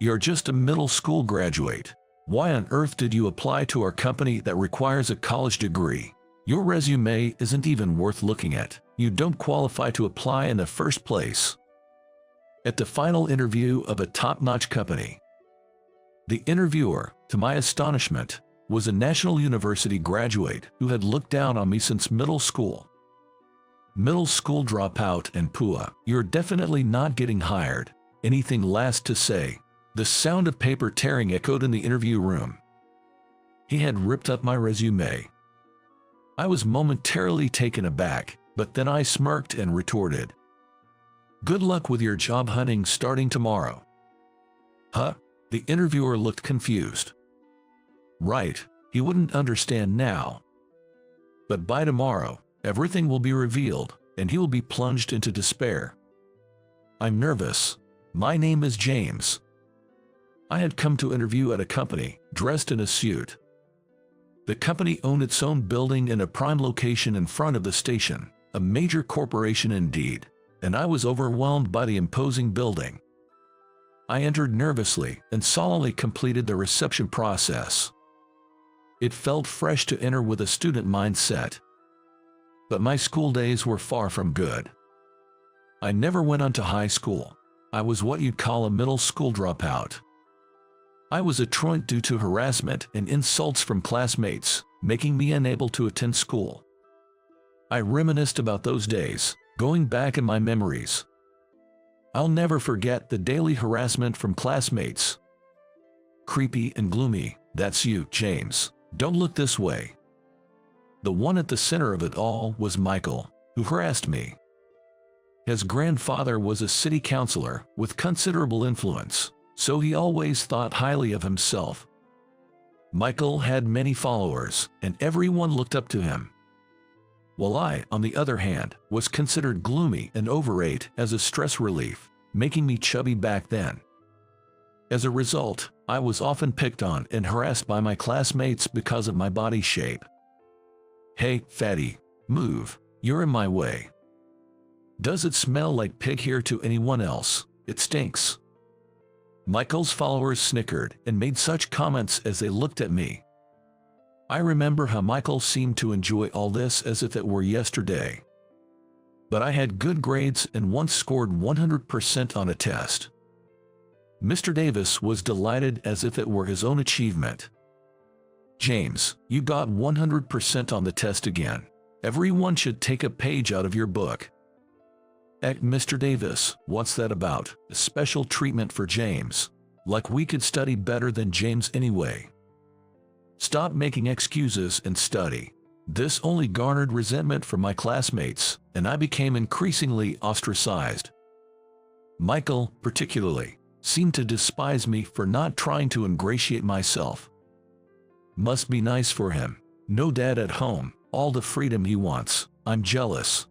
You're just a middle school graduate. Why on earth did you apply to our company that requires a college degree? Your resume isn't even worth looking at. You don't qualify to apply in the first place. At the final interview of a top-notch company, the interviewer, to my astonishment, was a national university graduate who had looked down on me since middle school. Middle school dropout and PUA, you're definitely not getting hired. Anything last to say? The sound of paper tearing echoed in the interview room. He had ripped up my resume. I was momentarily taken aback, but then I smirked and retorted, "Good luck with your job hunting starting tomorrow." Huh? The interviewer looked confused. Right, he wouldn't understand now. But by tomorrow, everything will be revealed, and he will be plunged into despair. I'm nervous. My name is James. I had come to interview at a company, dressed in a suit. The company owned its own building in a prime location in front of the station, a major corporation indeed, and I was overwhelmed by the imposing building. I entered nervously and solemnly completed the reception process. It felt fresh to enter with a student mindset. But my school days were far from good. I never went on to high school. I was what you'd call a middle school dropout. I was a truant due to harassment and insults from classmates, making me unable to attend school. I reminisced about those days, going back in my memories. I'll never forget the daily harassment from classmates. Creepy and gloomy, that's you, James. Don't look this way. The one at the center of it all was Michael, who harassed me. His grandfather was a city councilor with considerable influence, so he always thought highly of himself. Michael had many followers, and everyone looked up to him. While I, on the other hand, was considered gloomy and overate as a stress relief, making me chubby back then. As a result, I was often picked on and harassed by my classmates because of my body shape. "Hey, fatty, move, you're in my way. Does it smell like pig here to anyone else? It stinks." Michael's followers snickered and made such comments as they looked at me. I remember how Michael seemed to enjoy all this as if it were yesterday. But I had good grades and once scored 100% on a test. Mr. Davis was delighted as if it were his own achievement. "James, you got 100% on the test again. Everyone should take a page out of your book." Mr. Davis, what's that about? A special treatment for James. Like we could study better than James anyway. Stop making excuses and study. This only garnered resentment from my classmates, and I became increasingly ostracized. Michael, particularly, seemed to despise me for not trying to ingratiate myself. Must be nice for him. No dad at home, all the freedom he wants. I'm jealous.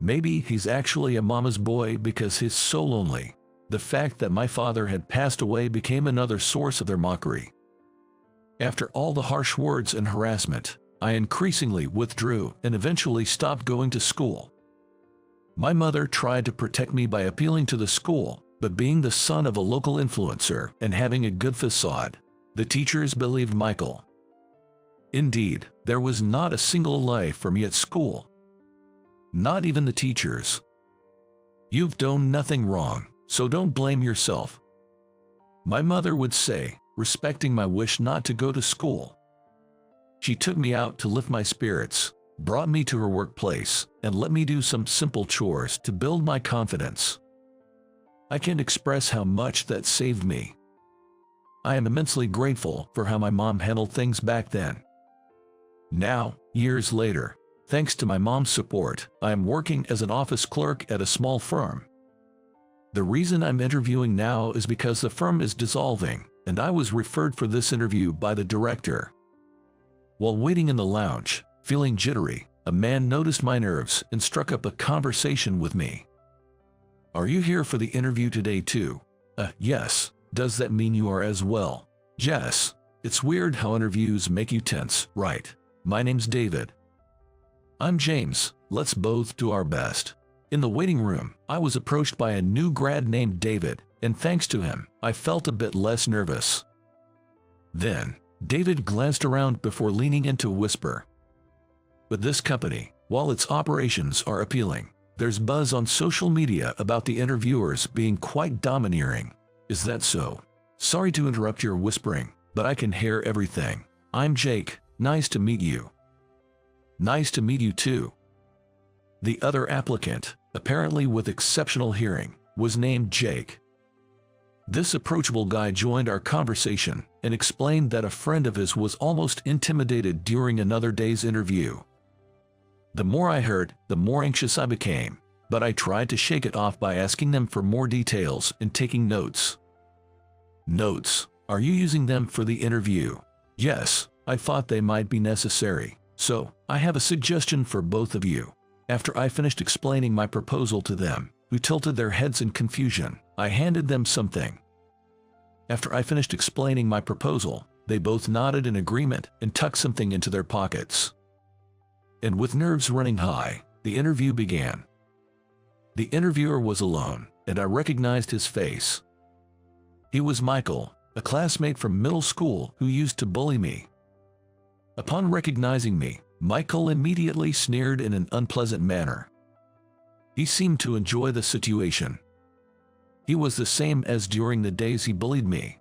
Maybe he's actually a mama's boy because he's so lonely. The fact that my father had passed away became another source of their mockery. After all the harsh words and harassment, I increasingly withdrew and eventually stopped going to school. My mother tried to protect me by appealing to the school, but being the son of a local influencer and having a good facade, the teachers believed Michael. Indeed, there was not a single life for me at school. Not even the teachers. "You've done nothing wrong, so don't blame yourself," my mother would say, respecting my wish not to go to school. She took me out to lift my spirits, brought me to her workplace, and let me do some simple chores to build my confidence. I can't express how much that saved me. I am immensely grateful for how my mom handled things back then. Now, years later, thanks to my mom's support, I am working as an office clerk at a small firm. The reason I'm interviewing now is because the firm is dissolving, and I was referred for this interview by the director. While waiting in the lounge, feeling jittery, a man noticed my nerves and struck up a conversation with me. "Are you here for the interview today too?" Yes. Does that mean you are as well?" "Yes. It's weird how interviews make you tense, right? My name's David." "I'm James. Let's both do our best." In the waiting room, I was approached by a new grad named David, and thanks to him, I felt a bit less nervous. Then, David glanced around before leaning in to whisper. But this company, while its operations are appealing, there's buzz on social media about the interviewers being quite domineering. Is that so? Sorry to interrupt your whispering, but I can hear everything. I'm Jake, nice to meet you. Nice to meet you too. The other applicant, apparently with exceptional hearing, was named Jake. This approachable guy joined our conversation and explained that a friend of his was almost intimidated during another day's interview. The more I heard, the more anxious I became, but I tried to shake it off by asking them for more details and taking notes. Notes? Are you using them for the interview? Yes, I thought they might be necessary, so I have a suggestion for both of you. After I finished explaining my proposal to them, who tilted their heads in confusion, I handed them something. After I finished explaining my proposal, they both nodded in agreement and tucked something into their pockets. And with nerves running high, the interview began. The interviewer was alone, and I recognized his face. He was Michael, a classmate from middle school who used to bully me. Upon recognizing me, Michael immediately sneered in an unpleasant manner. He seemed to enjoy the situation. He was the same as during the days he bullied me.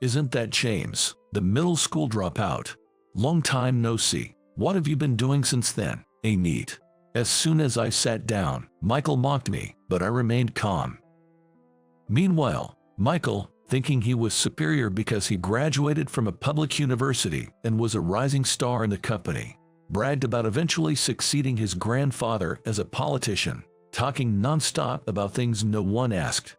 Isn't that James, the middle school dropout? Long time no see. What have you been doing since then? Neat. As soon as I sat down, Michael mocked me, but I remained calm. Meanwhile, Michael, thinking he was superior because he graduated from a public university and was a rising star in the company, bragged about eventually succeeding his grandfather as a politician, talking non-stop about things no one asked.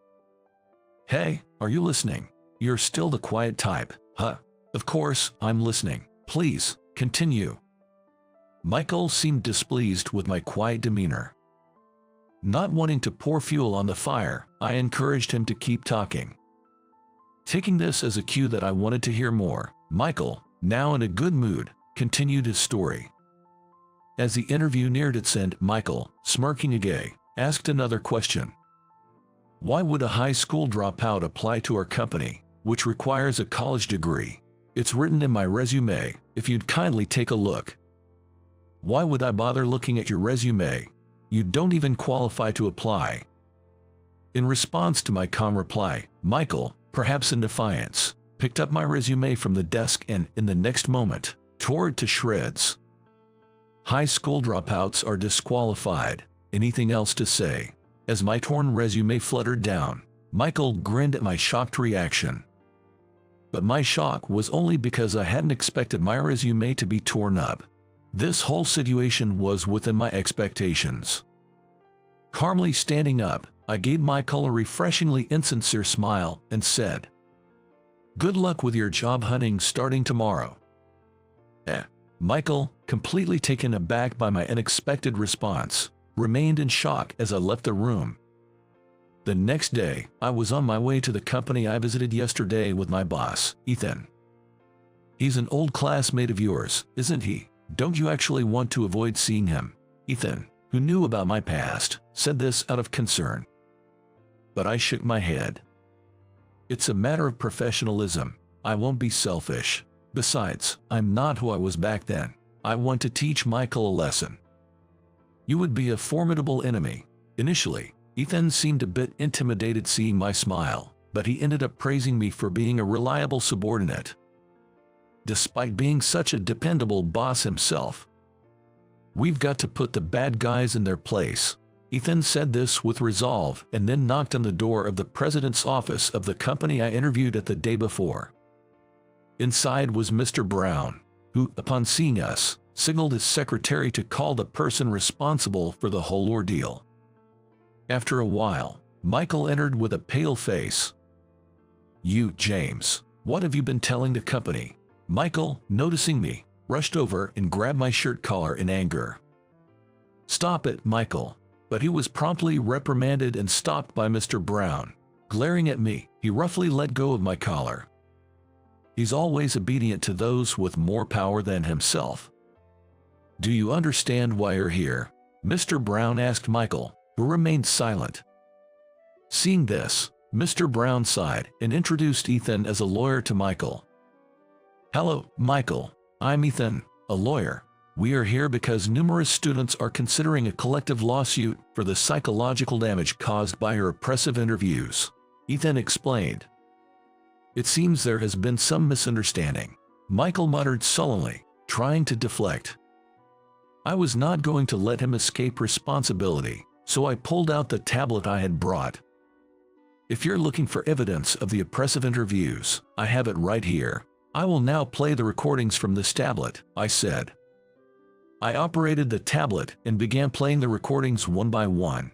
Hey, are you listening? You're still the quiet type, huh? Of course, I'm listening. Please, continue. Michael seemed displeased with my quiet demeanor. Not wanting to pour fuel on the fire, I encouraged him to keep talking. Taking this as a cue that I wanted to hear more, Michael, now in a good mood, continued his story. As the interview neared its end, Michael, smirking again, asked another question. Why would a high school dropout apply to our company, which requires a college degree? It's written in my resume, if you'd kindly take a look. Why would I bother looking at your resume? You don't even qualify to apply. In response to my calm reply, Michael, perhaps in defiance, picked up my resume from the desk and, in the next moment, tore it to shreds. High school dropouts are disqualified. Anything else to say? As my torn resume fluttered down, Michael grinned at my shocked reaction. But my shock was only because I hadn't expected my resume to be torn up. This whole situation was within my expectations. Calmly standing up, I gave Michael a refreshingly insincere smile and said, "Good luck with your job hunting starting tomorrow." Michael, completely taken aback by my unexpected response, remained in shock as I left the room. The next day, I was on my way to the company I visited yesterday with my boss, Ethan. He's an old classmate of yours, isn't he? Don't you actually want to avoid seeing him? Ethan, who knew about my past, said this out of concern. But I shook my head. It's a matter of professionalism. I won't be selfish. Besides, I'm not who I was back then. I want to teach Michael a lesson. You would be a formidable enemy. Initially, Ethan seemed a bit intimidated seeing my smile, but he ended up praising me for being a reliable subordinate. Despite being such a dependable boss himself. We've got to put the bad guys in their place. Ethan said this with resolve and then knocked on the door of the president's office of the company I interviewed at the day before. Inside was Mr. Brown, who, upon seeing us, signaled his secretary to call the person responsible for the whole ordeal. After a while, Michael entered with a pale face. "You, James, what have you been telling the company?" Michael, noticing me, rushed over and grabbed my shirt collar in anger. "Stop it, Michael." But he was promptly reprimanded and stopped by Mr. Brown. Glaring at me, he roughly let go of my collar. He's always obedient to those with more power than himself. "Do you understand why you're here?" Mr. Brown asked Michael, who remained silent. Seeing this, Mr. Brown sighed and introduced Ethan as a lawyer to Michael. "Hello, Michael. I'm Ethan, a lawyer. We are here because numerous students are considering a collective lawsuit for the psychological damage caused by your oppressive interviews," Ethan explained. "It seems there has been some misunderstanding," Michael muttered sullenly, trying to deflect. I was not going to let him escape responsibility, so I pulled out the tablet I had brought. "If you're looking for evidence of the oppressive interviews, I have it right here. I will now play the recordings from this tablet," I said. I operated the tablet and began playing the recordings one by one.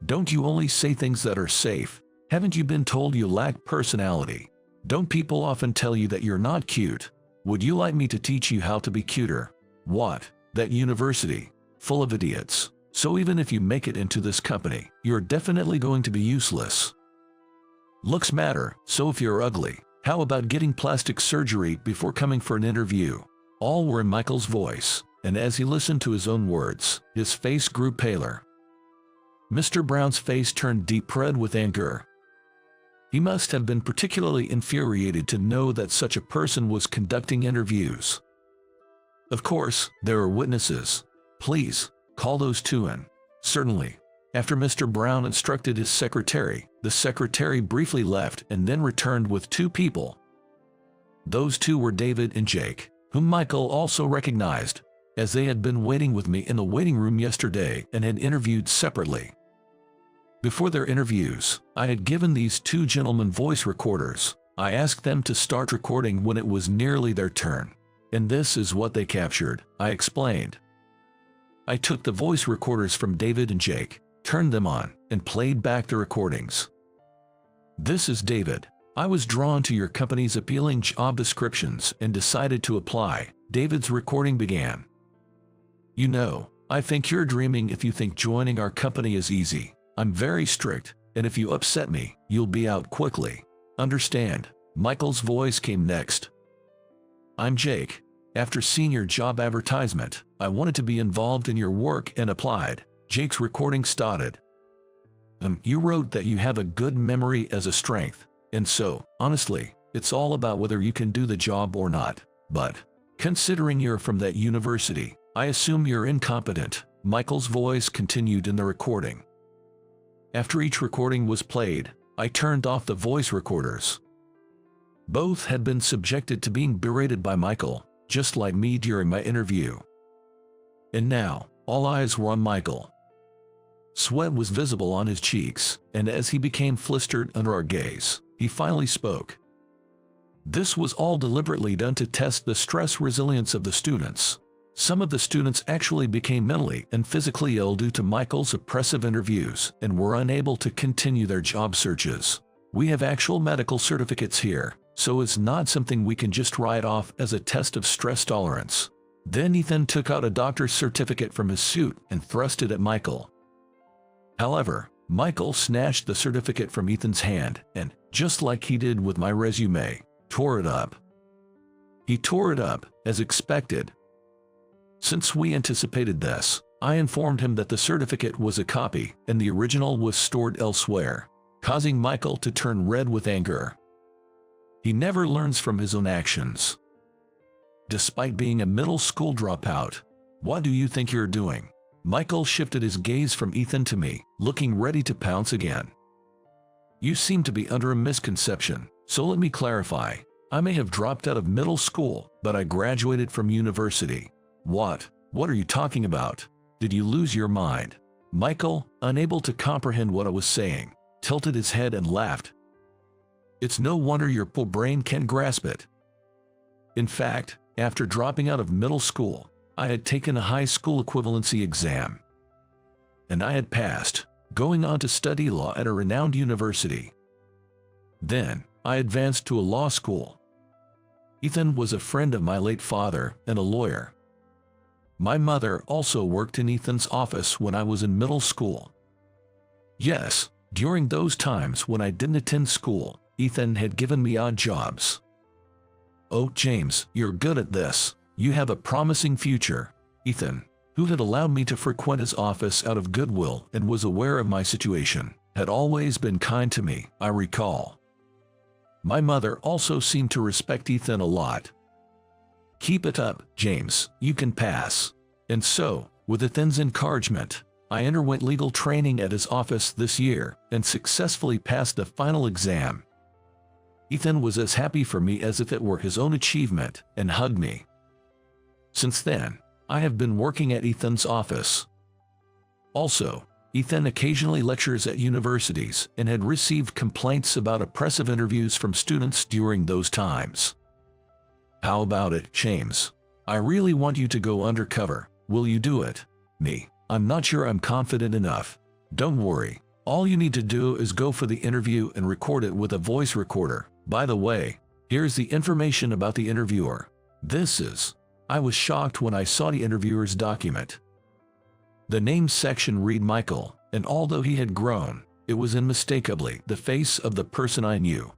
"Don't you only say things that are safe? Haven't you been told you lack personality? Don't people often tell you that you're not cute? Would you like me to teach you how to be cuter? What? That university? Full of idiots. So even if you make it into this company, you're definitely going to be useless. Looks matter, so if you're ugly, how about getting plastic surgery before coming for an interview?" All were in Michael's voice, and as he listened to his own words, his face grew paler. Mr. Brown's face turned deep red with anger. He must have been particularly infuriated to know that such a person was conducting interviews. "Of course, there are witnesses. Please, call those two in." "Certainly." After Mr. Brown instructed his secretary, the secretary briefly left and then returned with two people. Those two were David and Jake, whom Michael also recognized, as they had been waiting with me in the waiting room yesterday and had interviewed separately. Before their interviews, I had given these two gentlemen voice recorders. I asked them to start recording when it was nearly their turn. "And this is what they captured," I explained. I took the voice recorders from David and Jake, turned them on, and played back the recordings. "This is David. I was drawn to your company's appealing job descriptions and decided to apply." David's recording began. "You know, I think you're dreaming if you think joining our company is easy. I'm very strict, and if you upset me, you'll be out quickly. Understand?" Michael's voice came next. "I'm Jake. After seeing your job advertisement, I wanted to be involved in your work and applied." Jake's recording started. You wrote that you have a good memory as a strength, and so, honestly, it's all about whether you can do the job or not. But, considering you're from that university, I assume you're incompetent." Michael's voice continued in the recording. After each recording was played, I turned off the voice recorders. Both had been subjected to being berated by Michael, just like me during my interview. And now, all eyes were on Michael. Sweat was visible on his cheeks, and as he became flustered under our gaze, he finally spoke. "This was all deliberately done to test the stress resilience of the students. Some of the students actually became mentally and physically ill due to Michael's oppressive interviews and were unable to continue their job searches. We have actual medical certificates here, so it's not something we can just write off as a test of stress tolerance." Then Ethan took out a doctor's certificate from his suit and thrust it at Michael. However, Michael snatched the certificate from Ethan's hand and, just like he did with my resume, tore it up. He tore it up, as expected. Since we anticipated this, I informed him that the certificate was a copy and the original was stored elsewhere, causing Michael to turn red with anger. He never learns from his own actions. Despite being a middle school dropout, what do you think you're doing? Michael shifted his gaze from Ethan to me, looking ready to pounce again. "You seem to be under a misconception, so let me clarify. I may have dropped out of middle school, but I graduated from university." What are you talking about? Did you lose your mind?" Michael, unable to comprehend what I was saying, tilted his head and laughed. "It's no wonder your poor brain can't grasp it. In fact, after dropping out of middle school, I had taken a high school equivalency exam. And I had passed, going on to study law at a renowned university. Then, I advanced to a law school. Ethan was a friend of my late father and a lawyer. My mother also worked in Ethan's office when I was in middle school. Yes, during those times when I didn't attend school, Ethan had given me odd jobs. "Oh, James, you're good at this. You have a promising future." Ethan, who had allowed me to frequent his office out of goodwill and was aware of my situation, had always been kind to me, I recall. My mother also seemed to respect Ethan a lot. "Keep it up, James, you can pass." And so, with Ethan's encouragement, I underwent legal training at his office this year and successfully passed the final exam. Ethan was as happy for me as if it were his own achievement and hugged me. Since then, I have been working at Ethan's office. Also, Ethan occasionally lectures at universities and had received complaints about oppressive interviews from students during those times. "How about it, James? I really want you to go undercover. Will you do it?" "Me, I'm not sure I'm confident enough." "Don't worry. All you need to do is go for the interview and record it with a voice recorder. By the way, here's the information about the interviewer. I was shocked when I saw the interviewer's document. The name section read Michael, and although he had grown, it was unmistakably the face of the person I knew.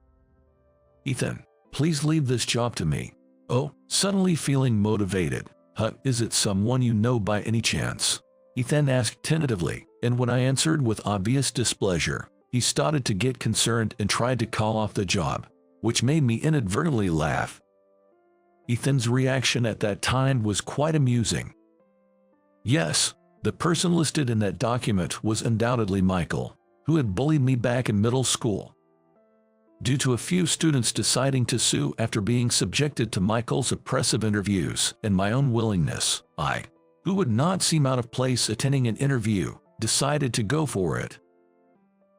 "Ethan, please leave this job to me." "Oh," suddenly feeling motivated. Is it someone you know by any chance?" Ethan asked tentatively, and when I answered with obvious displeasure, he started to get concerned and tried to call off the job, which made me inadvertently laugh. Ethan's reaction at that time was quite amusing. Yes, the person listed in that document was undoubtedly Michael, who had bullied me back in middle school. Due to a few students deciding to sue after being subjected to Michael's oppressive interviews and my own willingness, I, who would not seem out of place attending an interview, decided to go for it.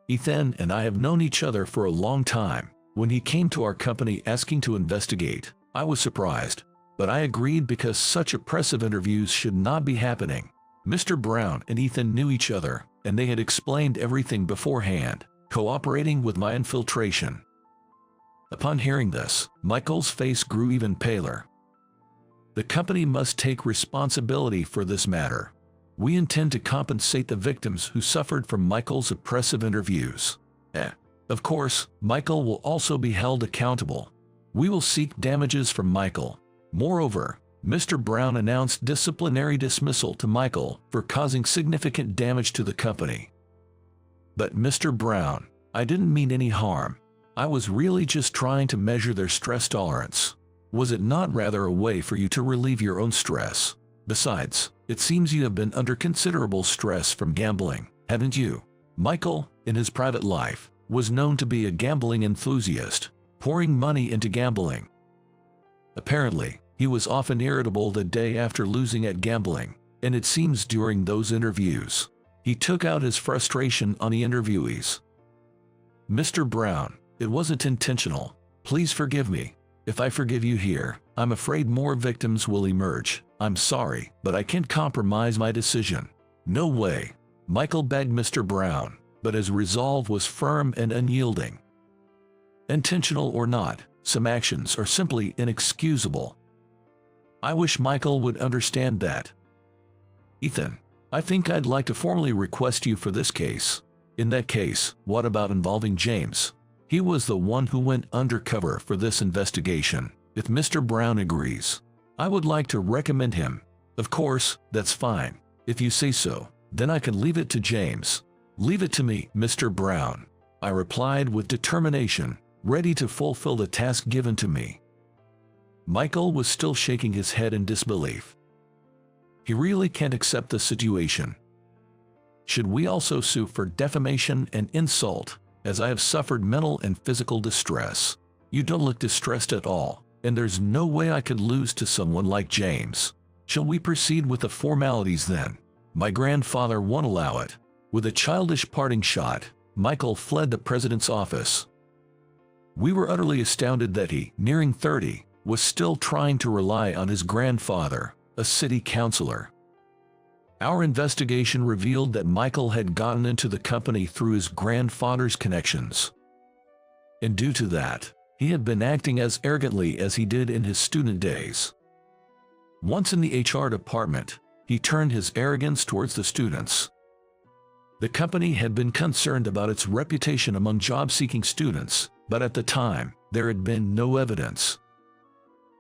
Ethan and I have known each other for a long time. When he came to our company asking to investigate, I was surprised, but I agreed because such oppressive interviews should not be happening. Mr. Brown and Ethan knew each other, and they had explained everything beforehand, cooperating with my infiltration. Upon hearing this, Michael's face grew even paler. "The company must take responsibility for this matter. We intend to compensate the victims who suffered from Michael's oppressive interviews. Of course, Michael will also be held accountable. We will seek damages from Michael." Moreover, Mr. Brown announced disciplinary dismissal to Michael for causing significant damage to the company. "But Mr. Brown, I didn't mean any harm. I was really just trying to measure their stress tolerance. Was it not rather a way for you to relieve your own stress? Besides, it seems you have been under considerable stress from gambling, haven't you?" Michael, in his private life, was known to be a gambling enthusiast, pouring money into gambling. Apparently, he was often irritable the day after losing at gambling, and it seems during those interviews, he took out his frustration on the interviewees. "Mr. Brown, it wasn't intentional. Please forgive me. If I forgive you here, I'm afraid more victims will emerge. I'm sorry, but I can't compromise my decision." "No way," Michael begged Mr. Brown, but his resolve was firm and unyielding. Intentional or not, some actions are simply inexcusable. I wish Michael would understand that. "Ethan, I think I'd like to formally request you for this case." "In that case, what about involving James? He was the one who went undercover for this investigation. If Mr. Brown agrees, I would like to recommend him." "Of course, that's fine. If you say so, then I can leave it to James." "Leave it to me, Mr. Brown," I replied with determination, ready to fulfill the task given to me. Michael was still shaking his head in disbelief. He really can't accept the situation. "Should we also sue for defamation and insult, as I have suffered mental and physical distress?" "You don't look distressed at all, and there's no way I could lose to someone like James." "Shall we proceed with the formalities then?" "My grandfather won't allow it." With a childish parting shot, Michael fled the president's office. We were utterly astounded that he, nearing 30, was still trying to rely on his grandfather, a city councilor. Our investigation revealed that Michael had gotten into the company through his grandfather's connections. And due to that, he had been acting as arrogantly as he did in his student days. Once in the HR department, he turned his arrogance towards the students. The company had been concerned about its reputation among job-seeking students, but at the time, there had been no evidence.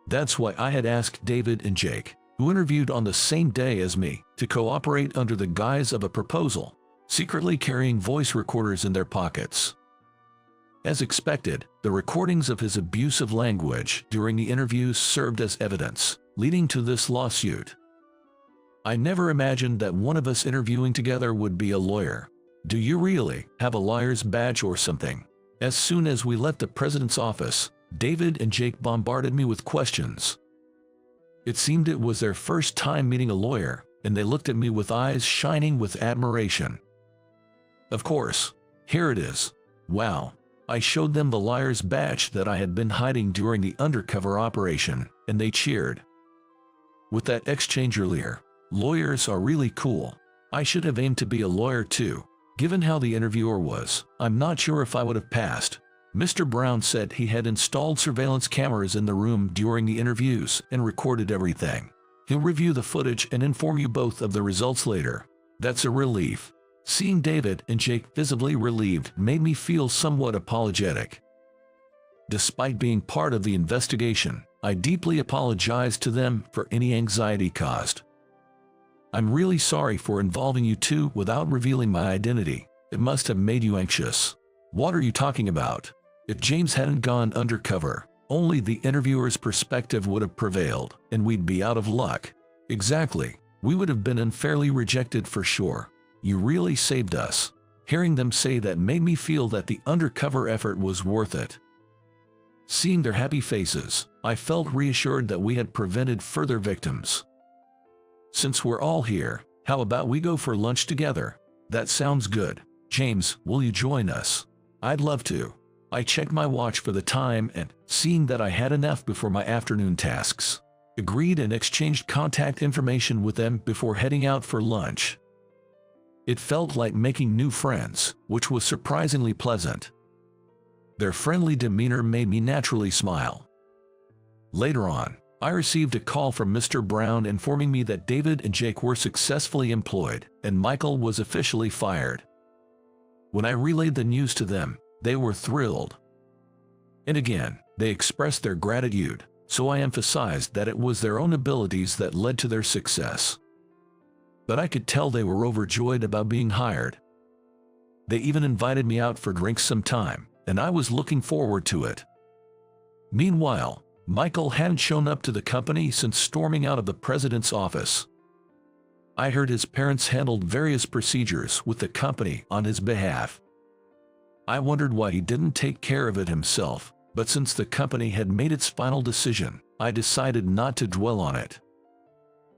That's why I had asked David and Jake, who interviewed on the same day as me, to cooperate under the guise of a proposal. secretly carrying voice recorders in their pockets. As expected, the recordings of his abusive language during the interviews served as evidence, leading to this lawsuit. I never imagined that one of us interviewing together would be a lawyer. Do you really have a lawyer's badge or something? As soon as we left the president's office, David and Jake bombarded me with questions. It seemed it was their first time meeting a lawyer, and they looked at me with eyes shining with admiration. Of course, here it is. Wow. I showed them the lawyer's badge that I had been hiding during the undercover operation, and they cheered. With that exchange earlier, lawyers are really cool. I should have aimed to be a lawyer too. Given how the interviewer was, I'm not sure if I would have passed. Mr. Brown said he had installed surveillance cameras in the room during the interviews and recorded everything. He'll review the footage and inform you both of the results later. That's a relief. Seeing David and Jake visibly relieved made me feel somewhat apologetic. Despite being part of the investigation, I deeply apologized to them for any anxiety caused. I'm really sorry for involving you two without revealing my identity. It must have made you anxious. What are you talking about? If James hadn't gone undercover, only the interviewer's perspective would have prevailed, and we'd be out of luck. Exactly. We would have been unfairly rejected for sure. You really saved us. Hearing them say that made me feel that the undercover effort was worth it. Seeing their happy faces, I felt reassured that we had prevented further victims. Since we're all here, how about we go for lunch together? That sounds good. James, will you join us? I'd love to. I checked my watch for the time and, seeing that I had enough before my afternoon tasks, agreed and exchanged contact information with them before heading out for lunch. It felt like making new friends, which was surprisingly pleasant. Their friendly demeanor made me naturally smile. Later on, I received a call from Mr. Brown informing me that David and Jake were successfully employed and Michael was officially fired. When I relayed the news to them, they were thrilled. And again, they expressed their gratitude, so I emphasized that it was their own abilities that led to their success. But I could tell they were overjoyed about being hired. They even invited me out for drinks sometime, and I was looking forward to it. Meanwhile, Michael hadn't shown up to the company since storming out of the president's office. I heard his parents handled various procedures with the company on his behalf. I wondered why he didn't take care of it himself, but since the company had made its final decision, I decided not to dwell on it.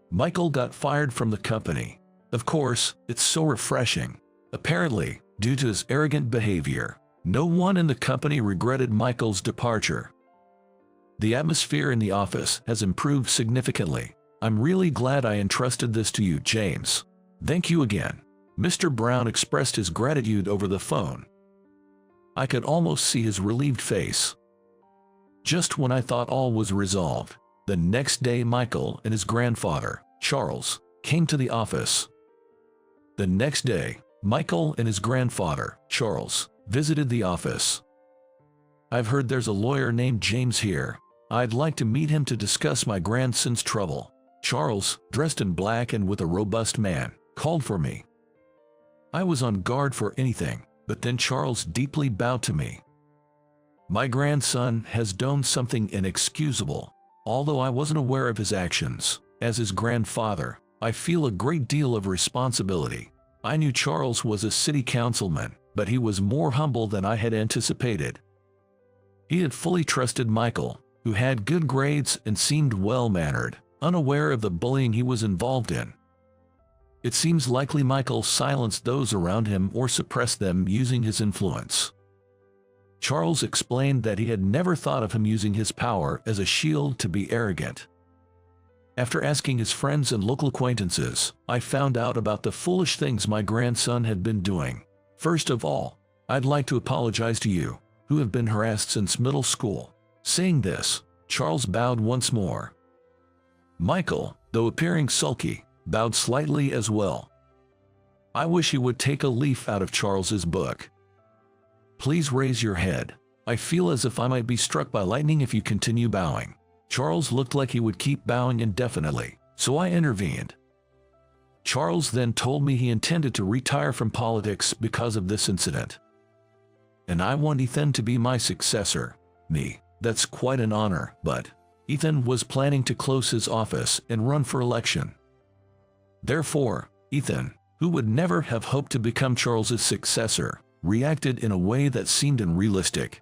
Michael got fired from the company. Of course, it's so refreshing. Apparently, due to his arrogant behavior, no one in the company regretted Michael's departure. The atmosphere in the office has improved significantly. I'm really glad I entrusted this to you, James. Thank you again. Mr. Brown expressed his gratitude over the phone. I could almost see his relieved face. Just when I thought all was resolved, the next day Michael and his grandfather, Charles, came to the office. The next day, Michael and his grandfather, Charles, visited the office. I've heard there's a lawyer named James here. I'd like to meet him to discuss my grandson's trouble. Charles, dressed in black and with a robust man, called for me. I was on guard for anything, but then Charles deeply bowed to me. My grandson has done something inexcusable. Although I wasn't aware of his actions, as his grandfather, I feel a great deal of responsibility. I knew Charles was a city councilman, but he was more humble than I had anticipated. He had fully trusted Michael, who had good grades and seemed well-mannered, unaware of the bullying he was involved in. It seems likely Michael silenced those around him or suppressed them using his influence. Charles explained that he had never thought of him using his power as a shield to be arrogant. After asking his friends and local acquaintances, I found out about the foolish things my grandson had been doing. First of all, I'd like to apologize to you, who have been harassed since middle school. Saying this, Charles bowed once more. Michael, though appearing sulky, bowed slightly as well. I wish he would take a leaf out of Charles's book. Please raise your head. I feel as if I might be struck by lightning if you continue bowing. Charles looked like he would keep bowing indefinitely, so I intervened. Charles then told me he intended to retire from politics because of this incident. And I want Ethan to be my successor. Me. That's quite an honor, but Ethan was planning to close his office and run for election. Therefore, Ethan, who would never have hoped to become Charles's successor, reacted in a way that seemed unrealistic.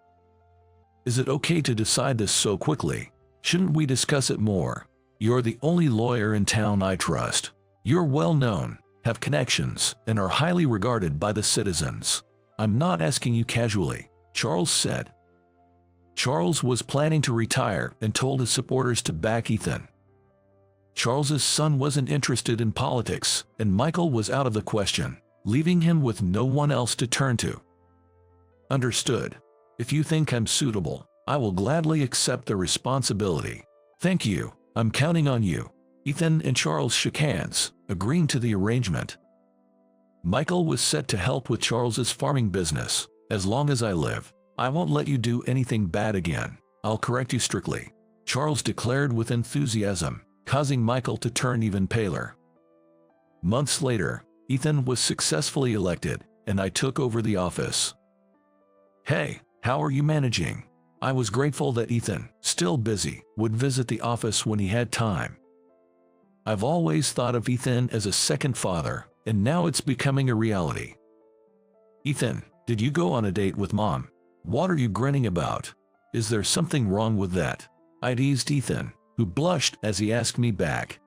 Is it okay to decide this so quickly? Shouldn't we discuss it more? You're the only lawyer in town I trust. You're well known, have connections, and are highly regarded by the citizens. I'm not asking you casually, Charles said. Charles was planning to retire and told his supporters to back Ethan. Charles's son wasn't interested in politics, and Michael was out of the question, leaving him with no one else to turn to. Understood. If you think I'm suitable, I will gladly accept the responsibility. Thank you, I'm counting on you. Ethan and Charles shook hands, agreeing to the arrangement. Michael was set to help with Charles's farming business. As long as I live, I won't let you do anything bad again. I'll correct you strictly, Charles declared with enthusiasm, causing Michael to turn even paler. Months later, Ethan was successfully elected, and I took over the office. Hey, how are you managing? I was grateful that Ethan, still busy, would visit the office when he had time. I've always thought of Ethan as a second father, and now it's becoming a reality. Ethan, did you go on a date with Mom? What are you grinning about? Is there something wrong with that? I teased Ethan, who blushed as he asked me back.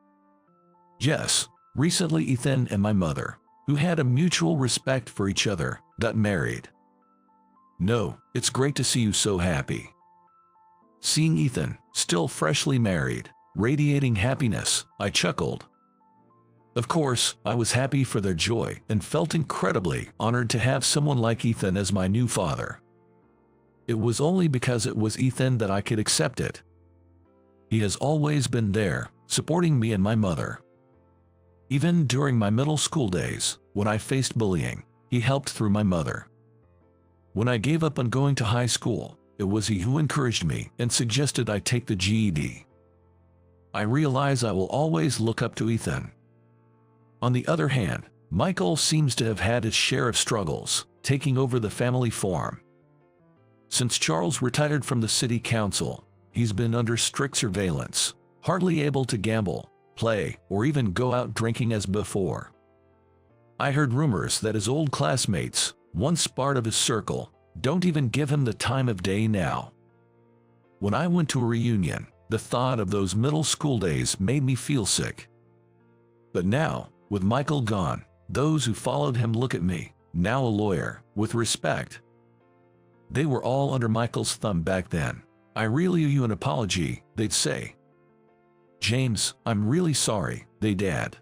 Yes, recently Ethan and my mother, who had a mutual respect for each other, got married. No, it's great to see you so happy. Seeing Ethan, still freshly married, radiating happiness, I chuckled. Of course, I was happy for their joy and felt incredibly honored to have someone like Ethan as my new father. It was only because it was Ethan that I could accept it. He has always been there, supporting me and my mother. Even during my middle school days, when I faced bullying, he helped through my mother. When I gave up on going to high school, it was he who encouraged me and suggested I take the GED. I realize I will always look up to Ethan. On the other hand, Michael seems to have had his share of struggles, taking over the family farm. Since Charles retired from the city council, he's been under strict surveillance, hardly able to gamble, play, or even go out drinking as before. I heard rumors that his old classmates, once part of his circle, don't even give him the time of day now. When I went to a reunion, the thought of those middle school days made me feel sick. But now, with Michael gone, those who followed him look at me, now a lawyer, with respect. They were all under Michael's thumb back then. I really owe you an apology, they'd say. James, I'm really sorry, they'd add.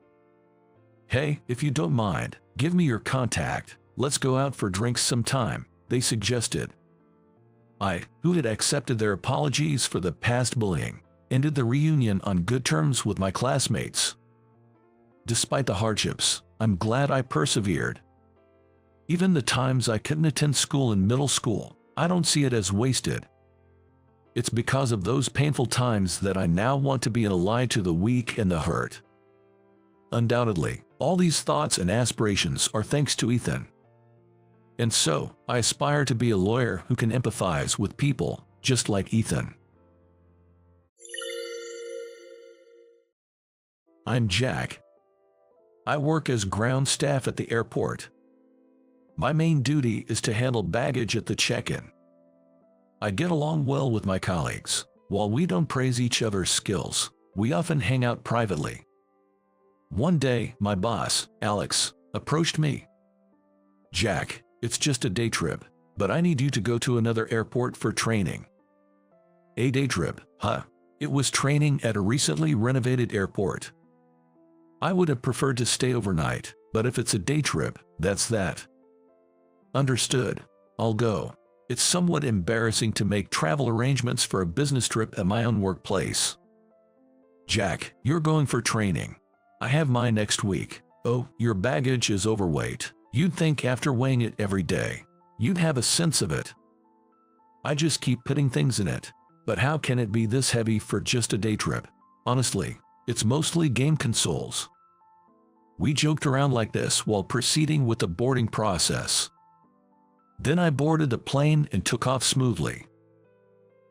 Hey, if you don't mind, give me your contact. Let's go out for drinks sometime, they suggested. I, who had accepted their apologies for the past bullying, ended the reunion on good terms with my classmates. Despite the hardships, I'm glad I persevered. Even the times I couldn't attend school in middle school, I don't see it as wasted. It's because of those painful times that I now want to be an ally to the weak and the hurt. Undoubtedly, all these thoughts and aspirations are thanks to Ethan. And so, I aspire to be a lawyer who can empathize with people, just like Ethan. I'm Jack. I work as ground staff at the airport. My main duty is to handle baggage at the check-in. I get along well with my colleagues. While we don't praise each other's skills, we often hang out privately. One day, my boss, Alex, approached me. Jack, it's just a day trip, but I need you to go to another airport for training. A day trip, huh? It was training at a recently renovated airport. I would have preferred to stay overnight, but if it's a day trip, that's that. Understood. I'll go. It's somewhat embarrassing to make travel arrangements for a business trip at my own workplace. Jack, you're going for training. I have mine next week. Oh, your baggage is overweight. You'd think after weighing it every day, you'd have a sense of it. I just keep putting things in it. But how can it be this heavy for just a day trip? Honestly, it's mostly game consoles. We joked around like this while proceeding with the boarding process. Then I boarded the plane and took off smoothly.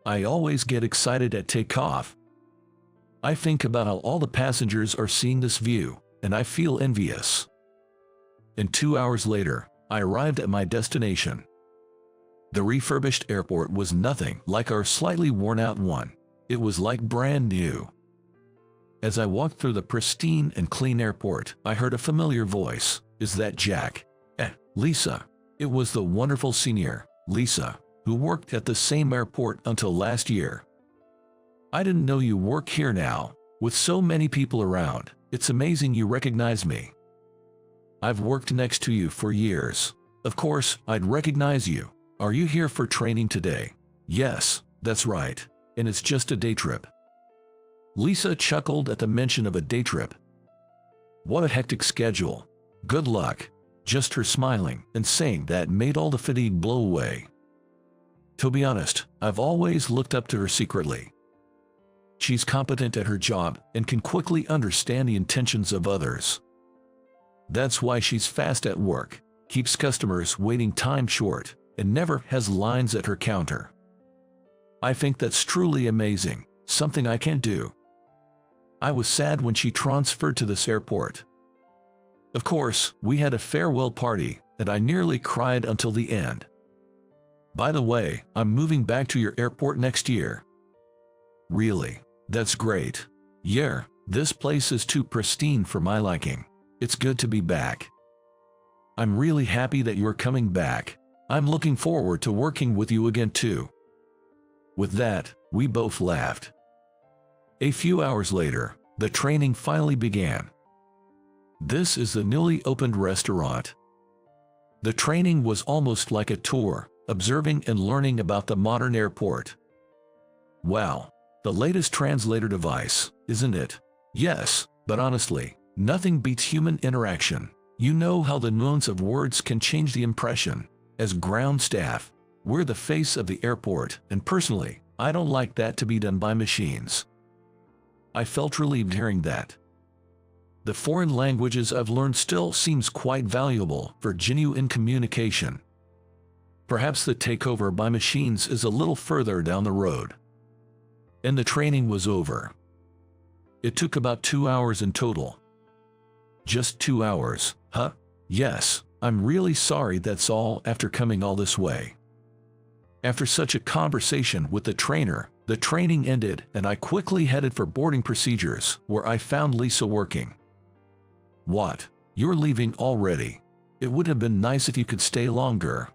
I always get excited at takeoff. I think about how all the passengers are seeing this view, and I feel envious. And 2 hours later, I arrived at my destination. The refurbished airport was nothing like our slightly worn-out one. It was like brand new. As I walked through the pristine and clean airport, I heard a familiar voice. Is that Jack? Lisa. It was the wonderful senior, Lisa, who worked at the same airport until last year. I didn't know you work here now. With so many people around, it's amazing you recognize me. I've worked next to you for years. Of course, I'd recognize you. Are you here for training today? Yes, that's right. And it's just a day trip. Lisa chuckled at the mention of a day trip. What a hectic schedule. Good luck. Just her smiling and saying that made all the fatigue blow away. To be honest, I've always looked up to her secretly. She's competent at her job and can quickly understand the intentions of others. That's why she's fast at work, keeps customers waiting time short, and never has lines at her counter. I think that's truly amazing, something I can't do. I was sad when she transferred to this airport. Of course, we had a farewell party, and I nearly cried until the end. By the way, I'm moving back to your airport next year. Really? That's great. Yeah, this place is too pristine for my liking. It's good to be back. I'm really happy that you're coming back. I'm looking forward to working with you again too. With that, we both laughed. A few hours later, the training finally began. This is the newly opened restaurant. The training was almost like a tour, observing and learning about the modern airport. Wow, the latest translator device, isn't it? Yes, but honestly, nothing beats human interaction. You know how the nuance of words can change the impression. As ground staff, we're the face of the airport, and personally, I don't like that to be done by machines. I felt relieved hearing that. The foreign languages I've learned still seems quite valuable for genuine communication. Perhaps the takeover by machines is a little further down the road. And the training was over. It took about 2 hours in total. Just 2 hours, huh? Yes, I'm really sorry that's all after coming all this way. After such a conversation with the trainer, the training ended and I quickly headed for boarding procedures, where I found Lisa working. What? You're leaving already? It would have been nice if you could stay longer.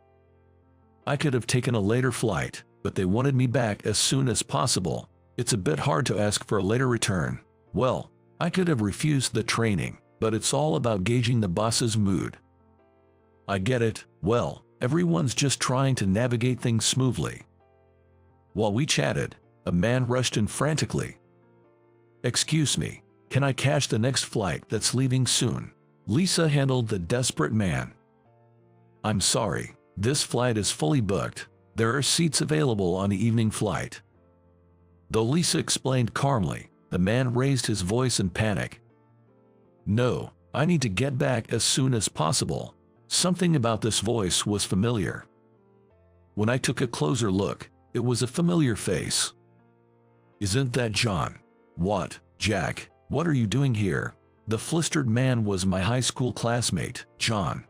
I could have taken a later flight, but they wanted me back as soon as possible. It's a bit hard to ask for a later return. Well, I could have refused the training, but it's all about gauging the boss's mood. I get it. Well, everyone's just trying to navigate things smoothly. While we chatted, a man rushed in frantically. Excuse me, can I catch the next flight that's leaving soon? Lisa handled the desperate man. I'm sorry, this flight is fully booked. There are seats available on the evening flight. Though Lisa explained calmly, the man raised his voice in panic. No, I need to get back as soon as possible. Something about this voice was familiar. When I took a closer look, it was a familiar face. Isn't that John? What, Jack, what are you doing here? The flustered man was my high school classmate, John.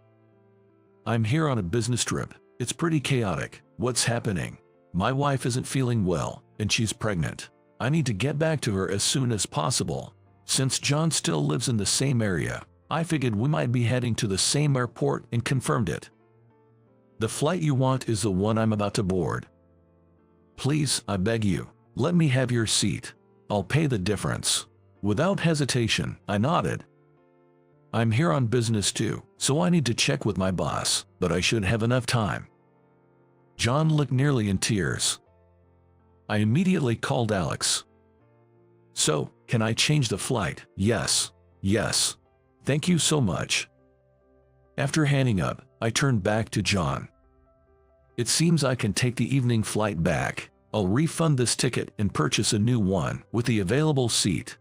I'm here on a business trip. It's pretty chaotic. What's happening? My wife isn't feeling well, and she's pregnant. I need to get back to her as soon as possible. Since John still lives in the same area, I figured we might be heading to the same airport and confirmed it. The flight you want is the one I'm about to board. Please, I beg you, let me have your seat. I'll pay the difference. Without hesitation, I nodded. I'm here on business too, so I need to check with my boss, but I should have enough time. John looked nearly in tears. I immediately called Alex. So, can I change the flight? Yes. Yes. Thank you so much. After hanging up, I turned back to John. It seems I can take the evening flight back. I'll refund this ticket and purchase a new one with the available seat.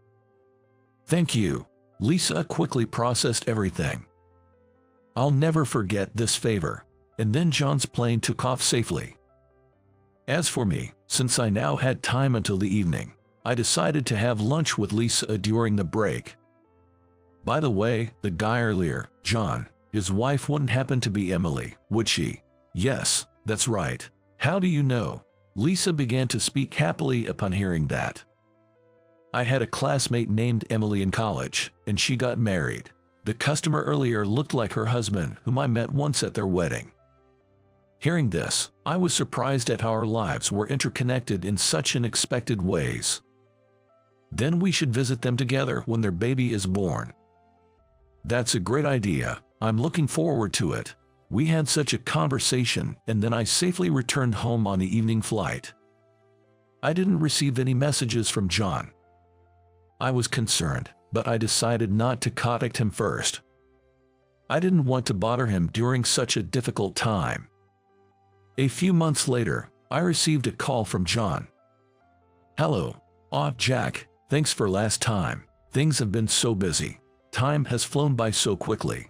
Thank you. Lisa quickly processed everything. I'll never forget this favor. And then John's plane took off safely. As for me, since I now had time until the evening, I decided to have lunch with Lisa during the break. By the way, the guy earlier, John, his wife wouldn't happen to be Emily, would she? Yes, that's right. How do you know? Lisa began to speak happily upon hearing that. I had a classmate named Emily in college, and she got married. The customer earlier looked like her husband, whom I met once at their wedding. Hearing this, I was surprised at how our lives were interconnected in such unexpected ways. Then we should visit them together when their baby is born. That's a great idea. I'm looking forward to it. We had such a conversation, and then I safely returned home on the evening flight. I didn't receive any messages from John. I was concerned, but I decided not to contact him first. I didn't want to bother him during such a difficult time. A few months later, I received a call from John. Hello. Jack, thanks for last time. Things have been so busy. Time has flown by so quickly.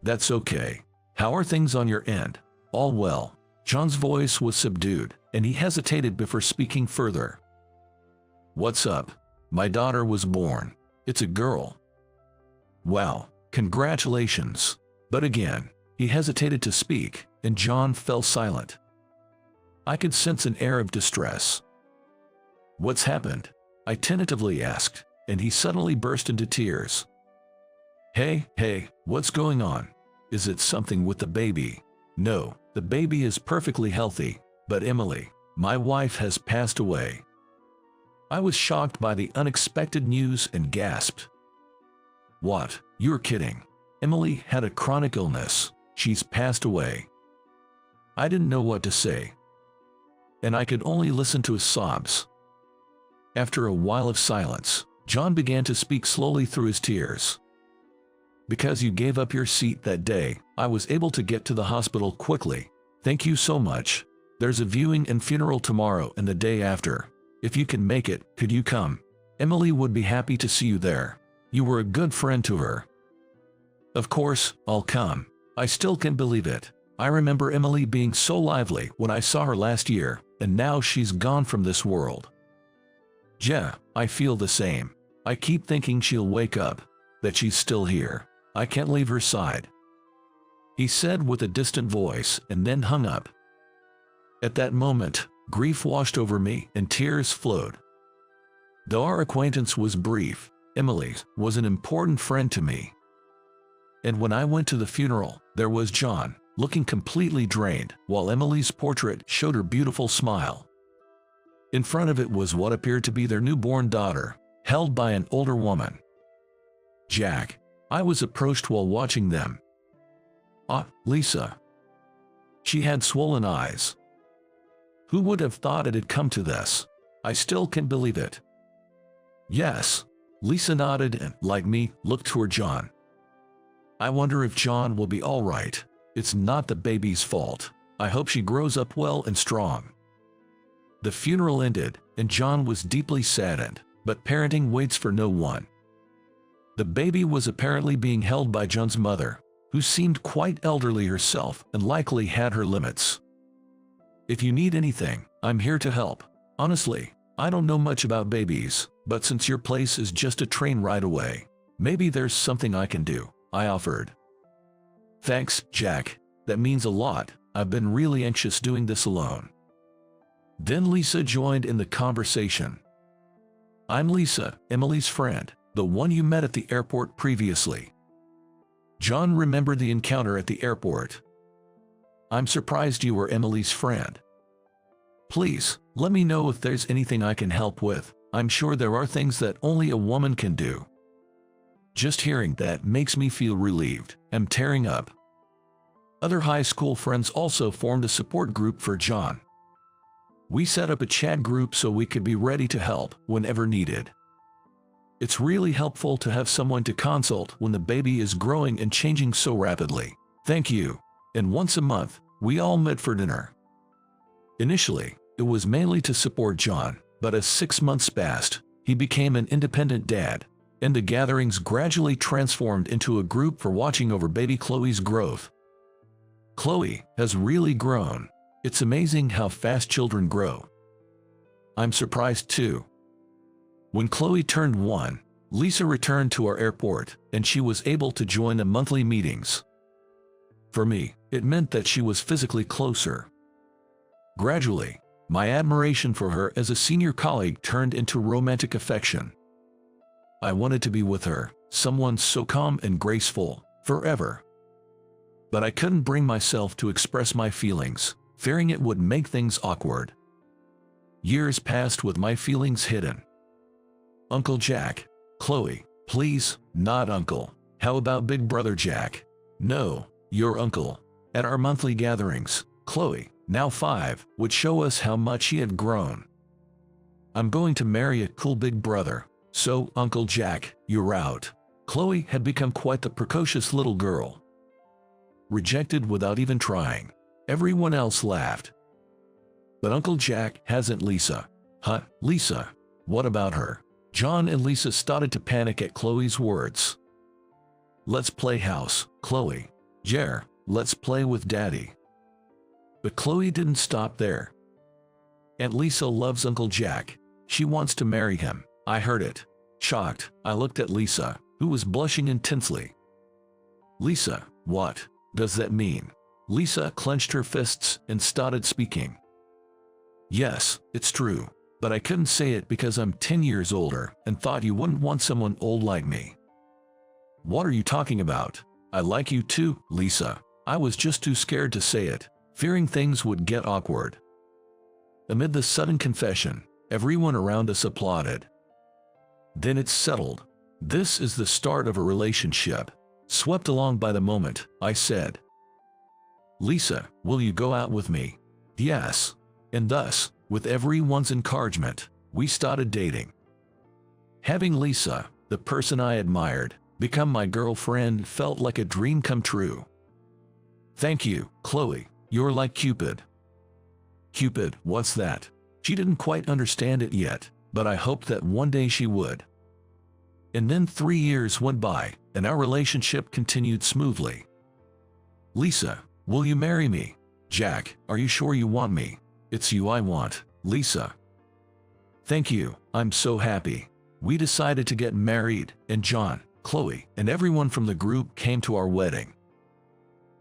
That's okay. How are things on your end? All well. John's voice was subdued, and he hesitated before speaking further. What's up? My daughter was born. It's a girl. Wow, congratulations. But again, he hesitated to speak, and John fell silent. I could sense an air of distress. What's happened? I tentatively asked, and he suddenly burst into tears. Hey, what's going on? Is it something with the baby? No, the baby is perfectly healthy, but Emily, my wife, has passed away. I was shocked by the unexpected news and gasped. What? You're kidding. Emily had a chronic illness. She's passed away. I didn't know what to say, and I could only listen to his sobs. After a while of silence, John began to speak slowly through his tears. Because you gave up your seat that day, I was able to get to the hospital quickly. Thank you so much. There's a viewing and funeral tomorrow and the day after. If you can make it, could you come? Emily would be happy to see you there. You were a good friend to her. Of course, I'll come. I still can't believe it. I remember Emily being so lively when I saw her last year, and now she's gone from this world. Yeah, I feel the same. I keep thinking she'll wake up, that she's still here. I can't leave her side. He said with a distant voice and then hung up. At that moment, grief washed over me and tears flowed. Though our acquaintance was brief, Emily was an important friend to me. And when I went to the funeral, there was John, looking completely drained, while Emily's portrait showed her beautiful smile. In front of it was what appeared to be their newborn daughter, held by an older woman. Jack, I was approached while watching them. Lisa. She had swollen eyes. Who would have thought it had come to this? I still can't believe it. Yes. Lisa nodded and, like me, looked toward John. I wonder if John will be all right. It's not the baby's fault. I hope she grows up well and strong. The funeral ended, and John was deeply saddened, but parenting waits for no one. The baby was apparently being held by John's mother, who seemed quite elderly herself and likely had her limits. If you need anything, I'm here to help. Honestly, I don't know much about babies, but since your place is just a train ride away, maybe there's something I can do, I offered. Thanks, Jack. That means a lot. I've been really anxious doing this alone. Then Lisa joined in the conversation. I'm Lisa, Emily's friend, the one you met at the airport previously. John remembered the encounter at the airport. I'm surprised you were Emily's friend. Please, let me know if there's anything I can help with. I'm sure there are things that only a woman can do. Just hearing that makes me feel relieved. I'm tearing up. Other high school friends also formed a support group for John. We set up a chat group so we could be ready to help whenever needed. It's really helpful to have someone to consult when the baby is growing and changing so rapidly. Thank you. And once a month, we all met for dinner. Initially, it was mainly to support John, but as 6 months passed, he became an independent dad. and the gatherings gradually transformed into a group for watching over baby Chloe's growth. Chloe has really grown. It's amazing how fast children grow. I'm surprised too. When Chloe turned 1, Lisa returned to our airport, and she was able to join the monthly meetings. For me, it meant that she was physically closer. Gradually, my admiration for her as a senior colleague turned into romantic affection. I wanted to be with her, someone so calm and graceful, forever. But I couldn't bring myself to express my feelings, fearing it would make things awkward. Years passed with my feelings hidden. Uncle Jack. Chloe, please, not uncle. How about Big Brother Jack? No, your uncle. At our monthly gatherings, Chloe, now 5, would show us how much she had grown. I'm going to marry a cool big brother, so Uncle Jack, you're out. Chloe had become quite the precocious little girl. Rejected without even trying. Everyone else laughed. But Uncle Jack hasn't Lisa. Huh, Lisa? What about her? John and Lisa started to panic at Chloe's words. Let's play house, Chloe. Jer, let's play with Daddy. But Chloe didn't stop there. Aunt Lisa loves Uncle Jack. She wants to marry him. I heard it. Shocked, I looked at Lisa, who was blushing intensely. Lisa, what does that mean? Lisa clenched her fists and started speaking. Yes, it's true. But I couldn't say it because I'm 10 years older and thought you wouldn't want someone old like me. What are you talking about? I like you too, Lisa. I was just too scared to say it, fearing things would get awkward. Amid the sudden confession, everyone around us applauded. Then it's settled. This is the start of a relationship. Swept along by the moment, I said, Lisa, will you go out with me? Yes. And thus, with everyone's encouragement, we started dating. Having Lisa, the person I admired, become my girlfriend felt like a dream come true. Thank you, Chloe. You're like Cupid. Cupid, what's that? She didn't quite understand it yet, but I hoped that one day she would. And then 3 years went by, and our relationship continued smoothly. Lisa, will you marry me? Jack, are you sure you want me? It's you I want, Lisa. Thank you, I'm so happy. We decided to get married, and John, Chloe, and everyone from the group came to our wedding.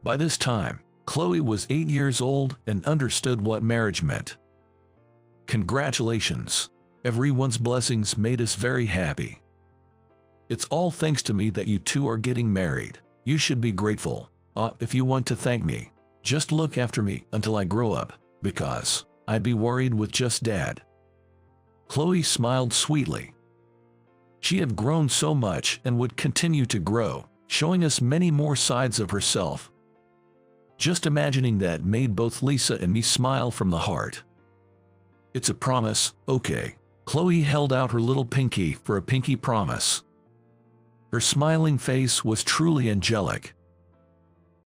By this time, Chloe was 8 years old and understood what marriage meant. Congratulations. Everyone's blessings made us very happy. It's all thanks to me that you two are getting married. You should be grateful. If you want to thank me, just look after me until I grow up, because I'd be worried with just Dad. Chloe smiled sweetly. She had grown so much and would continue to grow, showing us many more sides of herself. Just imagining that made both Lisa and me smile from the heart. It's a promise, okay. Chloe held out her little pinky for a pinky promise. Her smiling face was truly angelic.